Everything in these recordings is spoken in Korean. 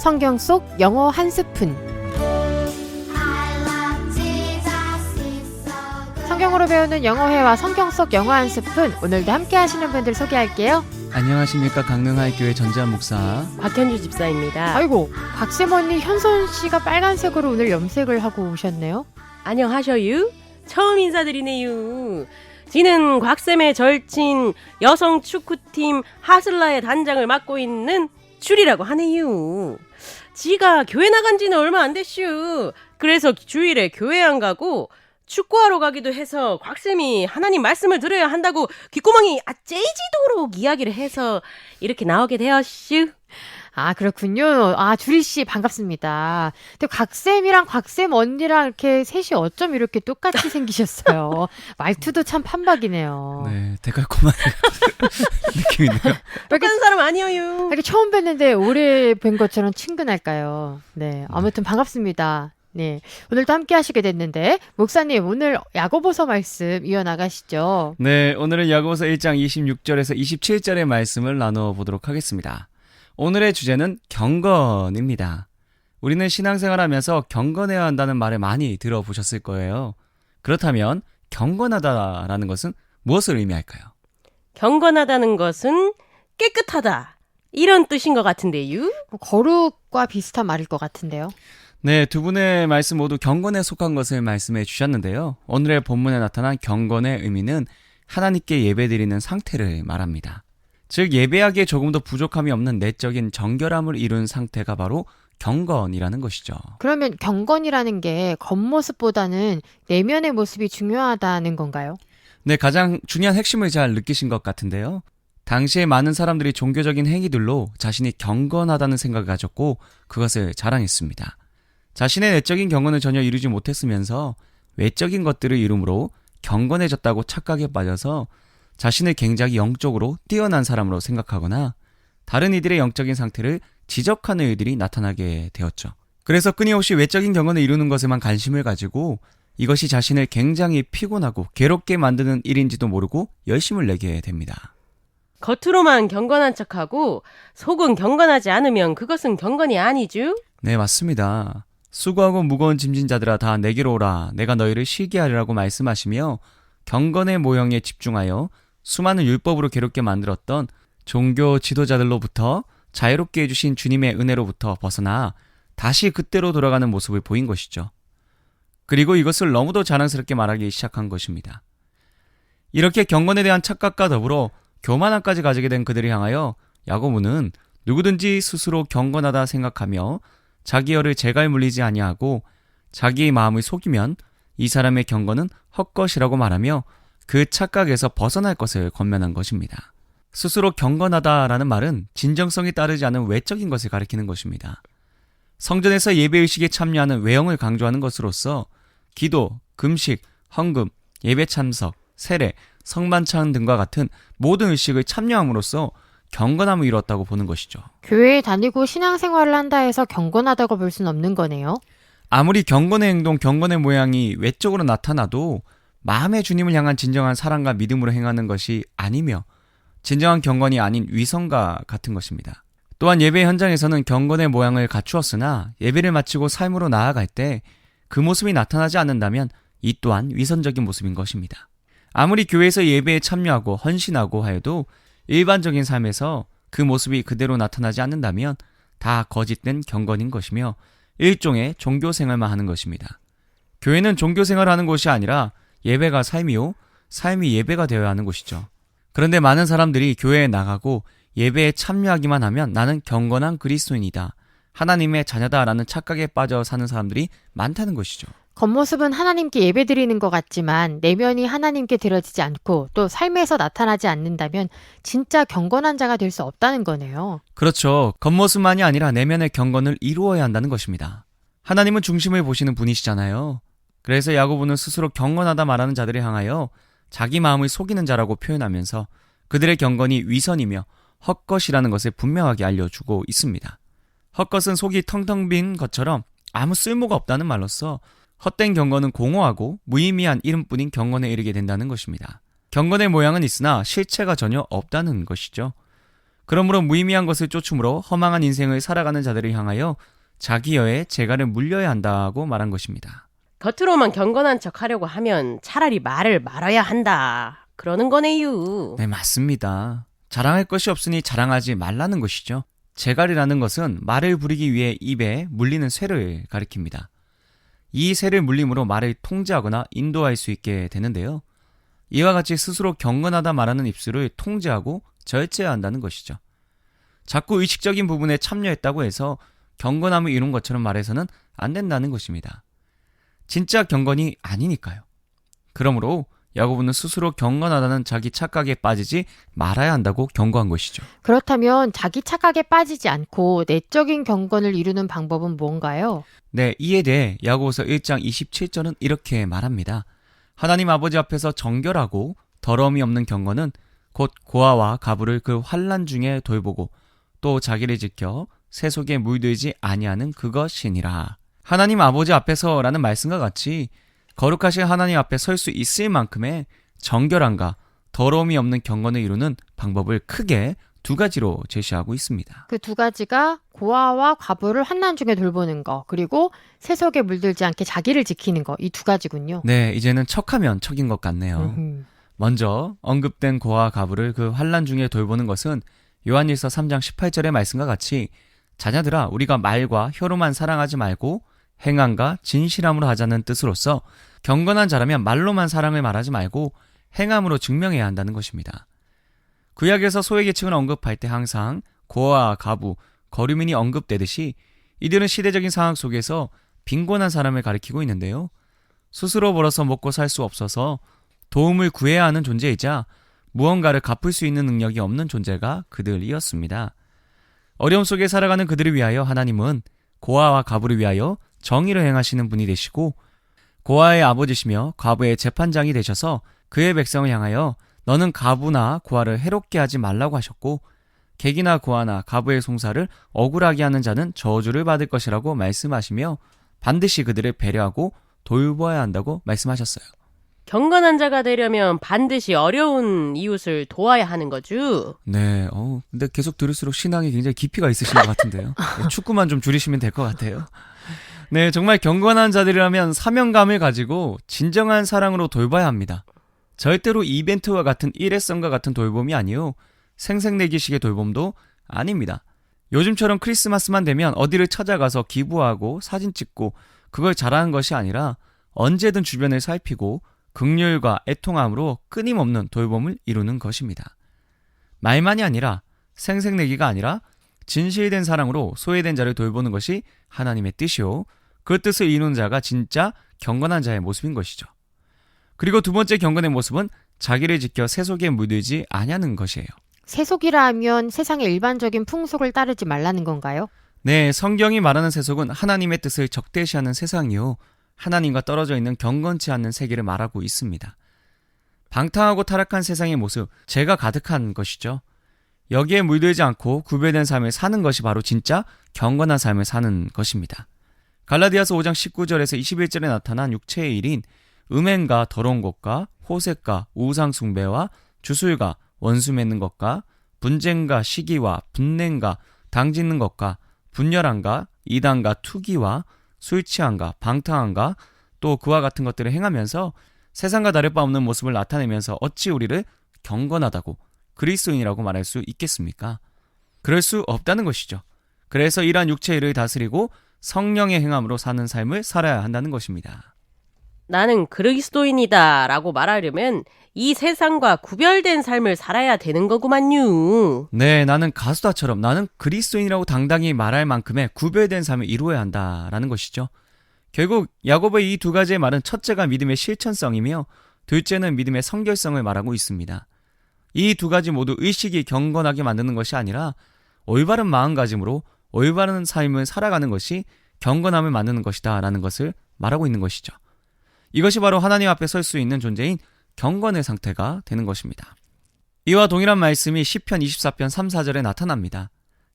성경 속 영어 한 스푼. 성경으로 배우는 영어회화 성경 속 영어 한 스푼. 오늘도 함께 하시는 분들 소개할게요. 안녕하십니까. 강릉하이교회 전재환 목사 박현주 집사입니다. 아이고, 박쌤 언니 현선 씨가 빨간색으로 오늘 염색을 하고 오셨네요. 안녕하셔요. 처음 인사드리네요. 지는 곽쌤의 절친 여성 축구팀 하슬라의 단장을 맡고 있는 줄이라고 하네요. 지가 교회 나간 지는 얼마 안 됐슈. 그래서 주일에 교회 안 가고 축구하러 가기도 해서 곽쌤이 하나님 말씀을 들어야 한다고 귓구멍이 째지도록 이야기를 해서 이렇게 나오게 되었슈. 아, 그렇군요. 아, 주리씨 반갑습니다. 근데 곽쌤이랑 곽쌤 언니랑 이렇게 셋이 어쩜 이렇게 똑같이 생기셨어요. 말투도 참 판박이네요. 네, 데칼코마니 느낌이네요. 똑같은 사람 아니에요. 이렇게 처음 뵀는데 오래 뵌 것처럼 친근할까요? 네, 아무튼 반갑습니다. 네, 오늘도 함께 하시게 됐는데 목사님 오늘 야고보서 말씀 이어나가시죠. 네, 오늘은 야고보서 1장 26절에서 27절의 말씀을 나눠보도록 하겠습니다. 오늘의 주제는 경건입니다. 우리는 신앙생활하면서 경건해야 한다는 말을 많이 들어보셨을 거예요. 그렇다면 경건하다라는 것은 무엇을 의미할까요? 경건하다는 것은 깨끗하다, 이런 뜻인 것 같은데요. 거룩과 비슷한 말일 것 같은데요. 네, 두 분의 말씀 모두 경건에 속한 것을 말씀해 주셨는데요. 오늘의 본문에 나타난 경건의 의미는 하나님께 예배드리는 상태를 말합니다. 즉 예배하기에 조금도 부족함이 없는 내적인 정결함을 이룬 상태가 바로 경건이라는 것이죠. 그러면 경건이라는 게 겉모습보다는 내면의 모습이 중요하다는 건가요? 네, 가장 중요한 핵심을 잘 느끼신 것 같은데요. 당시에 많은 사람들이 종교적인 행위들로 자신이 경건하다는 생각을 가졌고 그것을 자랑했습니다. 자신의 내적인 경건을 전혀 이루지 못했으면서 외적인 것들을 이룸으로 경건해졌다고 착각에 빠져서 자신을 굉장히 영적으로 뛰어난 사람으로 생각하거나 다른 이들의 영적인 상태를 지적하는 일들이 나타나게 되었죠. 그래서 끊임없이 외적인 경건을 이루는 것에만 관심을 가지고 이것이 자신을 굉장히 피곤하고 괴롭게 만드는 일인지도 모르고 열심을 내게 됩니다. 겉으로만 경건한 척하고 속은 경건하지 않으면 그것은 경건이 아니죠. 네, 맞습니다. 수고하고 무거운 짐진 자들아 다 내게로 오라. 내가 너희를 쉬게 하리라고 말씀하시며 경건의 모형에 집중하여 수많은 율법으로 괴롭게 만들었던 종교 지도자들로부터 자유롭게 해주신 주님의 은혜로부터 벗어나 다시 그때로 돌아가는 모습을 보인 것이죠. 그리고 이것을 너무도 자랑스럽게 말하기 시작한 것입니다. 이렇게 경건에 대한 착각과 더불어 교만함까지 가지게 된 그들을 향하여 야고보는 누구든지 스스로 경건하다 생각하며 자기 혀를 재갈 물리지 아니하고 자기의 마음을 속이면 이 사람의 경건은 헛것이라고 말하며 그 착각에서 벗어날 것을 권면한 것입니다. 스스로 경건하다라는 말은 진정성이 따르지 않은 외적인 것을 가리키는 것입니다. 성전에서 예배의식에 참여하는 외형을 강조하는 것으로서 기도, 금식, 헌금, 예배 참석, 세례, 성만찬 등과 같은 모든 의식을 참여함으로써 경건함을 이뤘다고 보는 것이죠. 교회에 다니고 신앙생활을 한다 해서 경건하다고 볼 수는 없는 거네요. 아무리 경건의 행동, 경건의 모양이 외적으로 나타나도 마음의 주님을 향한 진정한 사랑과 믿음으로 행하는 것이 아니며 진정한 경건이 아닌 위선과 같은 것입니다. 또한 예배 현장에서는 경건의 모양을 갖추었으나 예배를 마치고 삶으로 나아갈 때 그 모습이 나타나지 않는다면 이 또한 위선적인 모습인 것입니다. 아무리 교회에서 예배에 참여하고 헌신하고 하여도 일반적인 삶에서 그 모습이 그대로 나타나지 않는다면 다 거짓된 경건인 것이며 일종의 종교생활만 하는 것입니다. 교회는 종교생활을 하는 곳이 아니라 예배가 삶이요, 삶이 예배가 되어야 하는 곳이죠. 그런데 많은 사람들이 교회에 나가고 예배에 참여하기만 하면 나는 경건한 그리스도인이다, 하나님의 자녀다라는 착각에 빠져 사는 사람들이 많다는 것이죠. 겉모습은 하나님께 예배드리는 것 같지만 내면이 하나님께 드려지지 않고 또 삶에서 나타나지 않는다면 진짜 경건한 자가 될 수 없다는 거네요. 그렇죠. 겉모습만이 아니라 내면의 경건을 이루어야 한다는 것입니다. 하나님은 중심을 보시는 분이시잖아요. 그래서 야고보는 스스로 경건하다 말하는 자들을 향하여 자기 마음을 속이는 자라고 표현하면서 그들의 경건이 위선이며 헛것이라는 것을 분명하게 알려주고 있습니다. 헛것은 속이 텅텅 빈 것처럼 아무 쓸모가 없다는 말로써 헛된 경건은 공허하고 무의미한 이름뿐인 경건에 이르게 된다는 것입니다. 경건의 모양은 있으나 실체가 전혀 없다는 것이죠. 그러므로 무의미한 것을 쫓음으로 허망한 인생을 살아가는 자들을 향하여 자기여의 재갈을 물려야 한다고 말한 것입니다. 겉으로만 경건한 척 하려고 하면 차라리 말을 말아야 한다. 그러는 거네요. 네, 맞습니다. 자랑할 것이 없으니 자랑하지 말라는 것이죠. 재갈이라는 것은 말을 부리기 위해 입에 물리는 쇠를 가리킵니다. 이 쇠를 물림으로 말을 통제하거나 인도할 수 있게 되는데요. 이와 같이 스스로 경건하다 말하는 입술을 통제하고 절제해야 한다는 것이죠. 자꾸 의식적인 부분에 참여했다고 해서 경건함을 이룬 것처럼 말해서는 안 된다는 것입니다. 진짜 경건이 아니니까요. 그러므로 야고보는 스스로 경건하다는 자기 착각에 빠지지 말아야 한다고 경고한 것이죠. 그렇다면 자기 착각에 빠지지 않고 내적인 경건을 이루는 방법은 뭔가요? 네, 이에 대해 야고보서 1장 27절은 이렇게 말합니다. 하나님 아버지 앞에서 정결하고 더러움이 없는 경건은 곧 고아와 가부를 그 환난 중에 돌보고 또 자기를 지켜 새 속에 물들지 아니하는 그것이니라. 하나님 아버지 앞에서라는 말씀과 같이 거룩하신 하나님 앞에 설 수 있을 만큼의 정결함과 더러움이 없는 경건을 이루는 방법을 크게 두 가지로 제시하고 있습니다. 그 두 가지가 고아와 과부를 환난 중에 돌보는 거, 그리고 세속에 물들지 않게 자기를 지키는 거, 이 두 가지군요. 네, 이제는 척하면 척인 것 같네요. 먼저 언급된 고아와 가부를 그 환난 중에 돌보는 것은 요한일서 3장 18절의 말씀과 같이 자녀들아 우리가 말과 혀로만 사랑하지 말고 행함과 진실함으로 하자는 뜻으로서 경건한 자라면 말로만 사랑을 말하지 말고 행함으로 증명해야 한다는 것입니다. 구약에서 소외계층을 언급할 때 항상 고아와 가부, 거류민이 언급되듯이 이들은 시대적인 상황 속에서 빈곤한 사람을 가리키고 있는데요. 스스로 벌어서 먹고 살 수 없어서 도움을 구해야 하는 존재이자 무언가를 갚을 수 있는 능력이 없는 존재가 그들이었습니다. 어려움 속에 살아가는 그들을 위하여 하나님은 고아와 가부를 위하여 정의를 행하시는 분이 되시고 고아의 아버지시며 과부의 재판장이 되셔서 그의 백성을 향하여 너는 가부나 고아를 해롭게 하지 말라고 하셨고 객이나 고아나 가부의 송사를 억울하게 하는 자는 저주를 받을 것이라고 말씀하시며 반드시 그들을 배려하고 돌보아야 한다고 말씀하셨어요. 경건한 자가 되려면 반드시 어려운 이웃을 도와야 하는 거죠. 네, 근데 계속 들을수록 신앙이 굉장히 깊이가 있으신 것 같은데요. 네, 축구만 좀 줄이시면 될 것 같아요. 네, 정말 경건한 자들이라면 사명감을 가지고 진정한 사랑으로 돌봐야 합니다. 절대로 이벤트와 같은 일회성과 같은 돌봄이 아니요 생색내기식의 돌봄도 아닙니다. 요즘처럼 크리스마스만 되면 어디를 찾아가서 기부하고 사진 찍고 그걸 자랑하는 것이 아니라 언제든 주변을 살피고 긍휼과 애통함으로 끊임없는 돌봄을 이루는 것입니다. 말만이 아니라 생색내기가 아니라 진실된 사랑으로 소외된 자를 돌보는 것이 하나님의 뜻이요 그 뜻을 이루는 자가 진짜 경건한 자의 모습인 것이죠. 그리고 두 번째 경건의 모습은 자기를 지켜 세속에 물들지 아니하는 것이에요. 세속이라 하면 세상의 일반적인 풍속을 따르지 말라는 건가요? 네, 성경이 말하는 세속은 하나님의 뜻을 적대시하는 세상이요 하나님과 떨어져 있는 경건치 않는 세계를 말하고 있습니다. 방탕하고 타락한 세상의 모습, 죄가 가득한 것이죠. 여기에 물들지 않고 구별된 삶을 사는 것이 바로 진짜 경건한 삶을 사는 것입니다. 갈라디아서 5장 19절에서 21절에 나타난 육체의 일인 음행과 더러운 것과 호색과 우상 숭배와 주술과 원수 맺는 것과 분쟁과 시기와 분냉과 당짓는 것과 분열함과 이단과 투기와 술 취함과 방탕함과 또 그와 같은 것들을 행하면서 세상과 다를 바 없는 모습을 나타내면서 어찌 우리를 경건하다고 그리스도인이라고 말할 수 있겠습니까? 그럴 수 없다는 것이죠. 그래서 이러한 육체의 일을 다스리고 성령의 행함으로 사는 삶을 살아야 한다는 것입니다. 나는 그리스도인이다 라고 말하려면 이 세상과 구별된 삶을 살아야 되는 거구만요. 네, 나는 가수다처럼 나는 그리스도인이라고 당당히 말할 만큼의 구별된 삶을 이루어야 한다라는 것이죠. 결국 야고보의 이 두 가지의 말은 첫째가 믿음의 실천성이며 둘째는 믿음의 성결성을 말하고 있습니다. 이 두 가지 모두 의식이 경건하게 만드는 것이 아니라 올바른 마음가짐으로 올바른 삶을 살아가는 것이 경건함을 만드는 것이다 라는 것을 말하고 있는 것이죠. 이것이 바로 하나님 앞에 설 수 있는 존재인 경건의 상태가 되는 것입니다. 이와 동일한 말씀이 시편 24편 3, 4절에 나타납니다.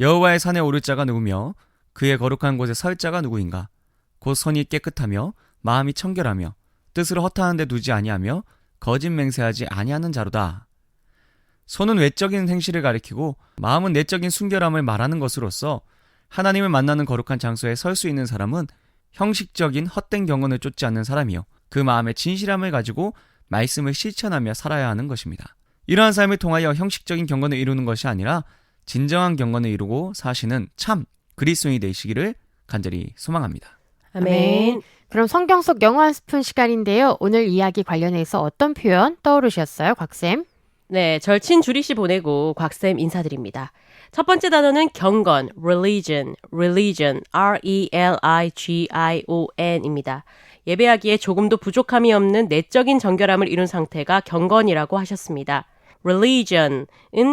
여호와의 산에 오를 자가 누구며 그의 거룩한 곳에 설 자가 누구인가? 곧 손이 깨끗하며 마음이 청결하며 뜻을 허탄한 데 두지 아니하며 거짓 맹세하지 아니하는 자로다. 손은 외적인 행실을 가리키고 마음은 내적인 순결함을 말하는 것으로서 하나님을 만나는 거룩한 장소에 설 수 있는 사람은 형식적인 헛된 경건을 쫓지 않는 사람이요 그 마음의 진실함을 가지고 말씀을 실천하며 살아야 하는 것입니다. 이러한 삶을 통하여 형식적인 경건을 이루는 것이 아니라 진정한 경건을 이루고 사시는 참 그리스도인이 되시기를 간절히 소망합니다. 아멘. 그럼 성경 속 영어 한 스푼 시간인데요. 오늘 이야기 관련해서 어떤 표현 떠오르셨어요, 곽쌤? 네, 절친 주리 씨 보내고 곽쌤 인사드립니다. 첫 번째 단어는 경건, religion, R-E-L-I-G-I-O-N입니다. 예배하기에 조금도 부족함이 없는 내적인 정결함을 이룬 상태가 경건이라고 하셨습니다. religion은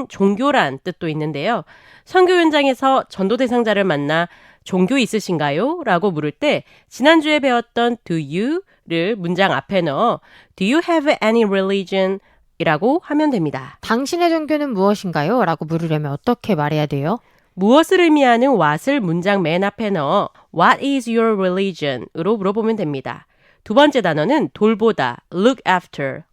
종교란 뜻도 있는데요. 선교 현장에서 전도 대상자를 만나 종교 있으신가요? 라고 물을 때 지난주에 배웠던 do you를 문장 앞에 넣어 do you have any religion? 이라고 하면 됩니다. 당신의 종교는 무엇인가요? 라고 물으려면 어떻게 말해야 돼요? 무엇을 의미하는 what을 문장 맨 앞에 넣어 What is your religion? 으로 물어보면 됩니다. 두 번째 단어는 돌보다, look after,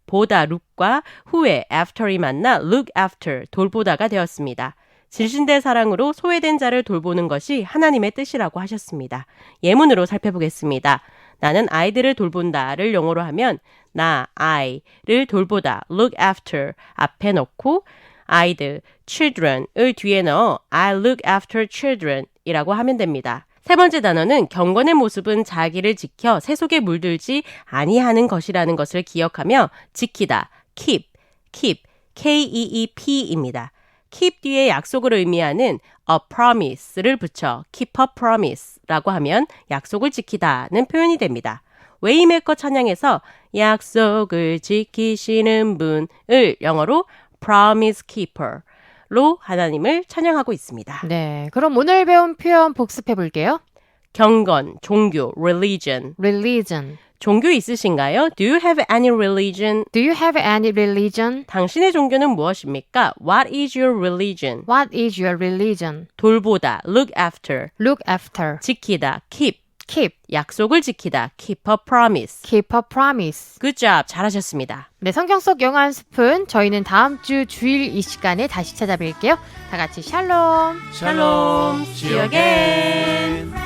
보다, look과 후에 after이 만나 look after, 돌보다가 되었습니다. 질신된 사랑으로 소외된 자를 돌보는 것이 하나님의 뜻이라고 하셨습니다. 예문으로 살펴보겠습니다. 나는 아이들을 돌본다를 영어로 하면 나, I를 돌보다, look after 앞에 넣고 아이들, children을 뒤에 넣어 I look after children 이라고 하면 됩니다. 세 번째 단어는 경건의 모습은 자기를 지켜 세속에 물들지 아니하는 것이라는 것을 기억하며 지키다, keep, K-E-E-P입니다. keep 뒤에 약속을 의미하는 a promise를 붙여 keep a promise라고 하면 약속을 지키다는 표현이 됩니다. 웨이메이커 찬양에서 약속을 지키시는 분을 영어로 promise keeper로 하나님을 찬양하고 있습니다. 네, 그럼 오늘 배운 표현 복습해 볼게요. 경건, 종교, religion. 종교 있으신가요? Do you have any religion? Do you have any religion? 당신의 종교는 무엇입니까? What is your religion? What is your religion? 돌보다, look after. Look after. 지키다, keep. Keep. 약속을 지키다, keep a promise. Keep a promise. Good job, 잘하셨습니다. 네, 성경 속 영어 한 스푼. 저희는 다음 주 주일 이 시간에 다시 찾아뵐게요. 다 같이 샬롬. 샬롬, see you again.